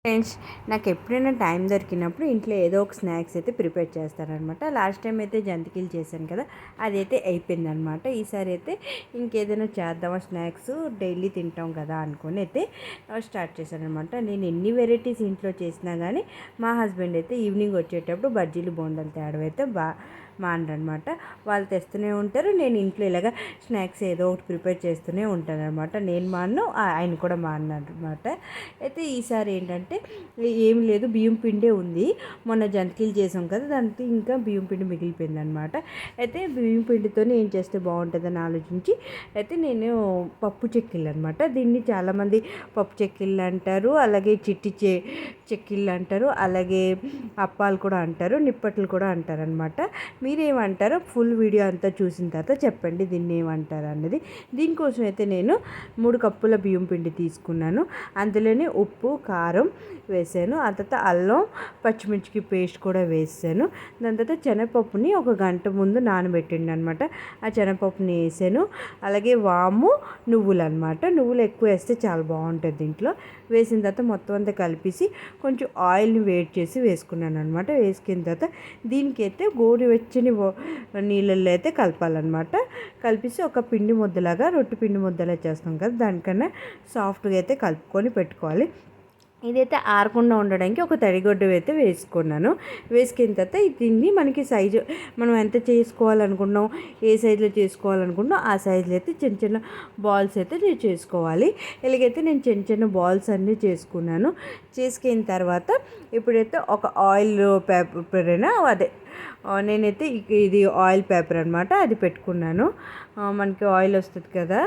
Friends, నాకు ఎప్పుడైనా time దొరికినప్పుడు ఇంట్లో ఏదో ఒక స్నాక్స్ అయితే ప్రిపేర్ చేస్తారనమాట. లాస్ట్ టైం అయితే జంతికలు చేశాను కదా, అదైతే అయిపోయిందనమాట. ఈసారి అయితే ఇంకేదైనా చేద్దామా, స్నాక్స్ డైలీ తింటాం కదా అనుకొని అయితే స్టార్ట్ చేశాను అనమాట. నేను ఎన్ని వెరైటీస్ ఇంట్లో చేసినా కానీ మా హస్బెండ్ అయితే ఈవినింగ్ వచ్చేటప్పుడు బజ్జీలు బోండాలు తేవడం అయితే మానరనమాట. వాళ్ళు తెస్తూనే ఉంటారు, నేను ఇంట్లో ఇలాగ స్నాక్స్ ఏదో ఒకటి ప్రిపేర్ చేస్తూనే ఉంటాను అనమాట. నేను మాను, ఆయన కూడా మానమాట. అయితే ఈసారి ఏంటంటే ఏం లేదు, బియ్యం పిండే ఉంది. మొన్న జంతికలు చేసాం కదా, దానికి ఇంకా బియ్యం పిండి మిగిలిపోయింది అనమాట. అయితే బియ్యం పిండితో ఏం చేస్తే బాగుంటుందని ఆలోచించి అయితే నేను పప్పు చెక్కిళ్ళు అనమాట. దీన్ని చాలామంది పప్పు చెక్కిళ్ళు అంటారు, అలాగే చిట్టి చెక్కిళ్ళు అంటారు, అలాగే అప్పాలు కూడా అంటారు, నిప్పట్లు కూడా అంటారు అనమాట. మీరేమంటారో ఫుల్ వీడియో అంతా చూసిన తర్వాత చెప్పండి దీన్ని ఏమంటారు అన్నది. దీనికోసం అయితే నేను 3 కప్పుల బియ్యం పిండి తీసుకున్నాను. అందులోనే ఉప్పు, కారం వేసాను. ఆ తర్వాత అల్లం, పచ్చిమిర్చికి పేస్ట్ కూడా వేసాను. దాని తర్వాత శనగపప్పుని ఒక గంట ముందు నానబెట్టిండి అనమాట. ఆ శనగపప్పుని వేసాను. అలాగే వాము, నువ్వులు అనమాట. నువ్వులు ఎక్కువ వేస్తే చాలా బాగుంటుంది దీంట్లో. వేసిన తర్వాత మొత్తం అంతా కలిపేసి కొంచెం ఆయిల్ని వేడి చేసి వేసుకున్నాను అనమాట. వేసుకున్న తర్వాత దీనికైతే గోరువెచ్చని నీళ్ళల్లో అయితే కలపాలన్నమాట. కలిపేసి ఒక పిండి ముద్దలాగా, రొట్టె పిండి ముద్దలా చేస్తాం కదా, దానికన్నా సాఫ్ట్గా అయితే కలుపుకొని పెట్టుకోవాలి. ఇదైతే ఆరకుండా ఉండడానికి ఒక తడిగొడ్డు అయితే వేసుకున్నాను. వేసుకున్న తర్వాత దీన్ని మనకి సైజు మనం ఎంత చేసుకోవాలనుకున్నాం, ఏ సైజులో చేసుకోవాలనుకున్నాం ఆ సైజులో అయితే చిన్న చిన్న బాల్స్ అయితే నేను చేసుకోవాలి. ఇలాగైతే నేను చిన్న చిన్న బాల్స్ అన్నీ చేసుకున్నాను. చేసుకున్న తర్వాత ఇప్పుడైతే ఒక ఆయిల్ పేపర్ అయినా అదే నేనైతే ఇది ఆయిల్ పేపర్ అనమాట, అది పెట్టుకున్నాను. మనకి ఆయిల్ వస్తుంది కదా,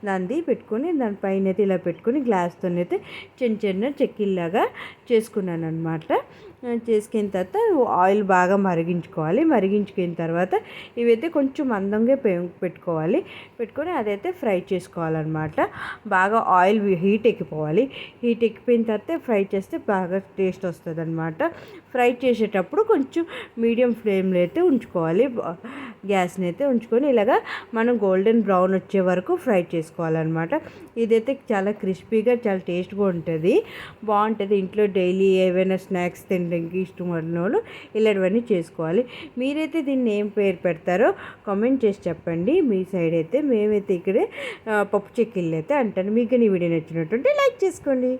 దాన్ని పెట్టుకొని దానిపైన అయితే ఇలా పెట్టుకొని గ్లాస్తోనైతే చిన్న చిన్న చెక్కిల్లాగా చేసుకున్నాను అనమాట. చేసుకున్న తర్వాత ఆయిల్ బాగా మరిగించుకోవాలి. మరిగించుకున్న తర్వాత ఇవైతే కొంచెం మందంగా పెట్టుకోవాలి. పెట్టుకొని అదైతే ఫ్రై చేసుకోవాలన్నమాట. బాగా ఆయిల్ హీట్ ఎక్కిపోవాలి. హీట్ ఎక్కిపోయిన తర్వాత ఫ్రై చేస్తే బాగా టేస్ట్ వస్తుంది అనమాట. ఫ్రై చేసేటప్పుడు కొంచెం మీడియం ఫ్లేమ్లో అయితే ఉంచుకోవాలి. గ్యాస్ని అయితే ఉంచుకొని ఇలాగా మనం గోల్డెన్ బ్రౌన్ వచ్చే వరకు ఫ్రై చేసుకోవాలన్నమాట. ఇదైతే చాలా క్రిస్పీగా చాలా టేస్ట్గా ఉంటుంది, బాగుంటుంది. ఇంట్లో డైలీ ఏవైనా స్నాక్స్ తినడానికి ఇష్టం ఉన్న వాళ్ళు ఇలాంటివన్నీ చేసుకోవాలి. మీరైతే దీన్ని ఏం పేరు పెడతారో కామెంట్ చేసి చెప్పండి. మీ సైడ్ అయితే మేమైతే ఇక్కడే పప్పు చెక్కిళ్ళు అయితే అంటాను. మీకు ఈ వీడియో నచ్చినట్టుంటే లైక్ చేసుకోండి.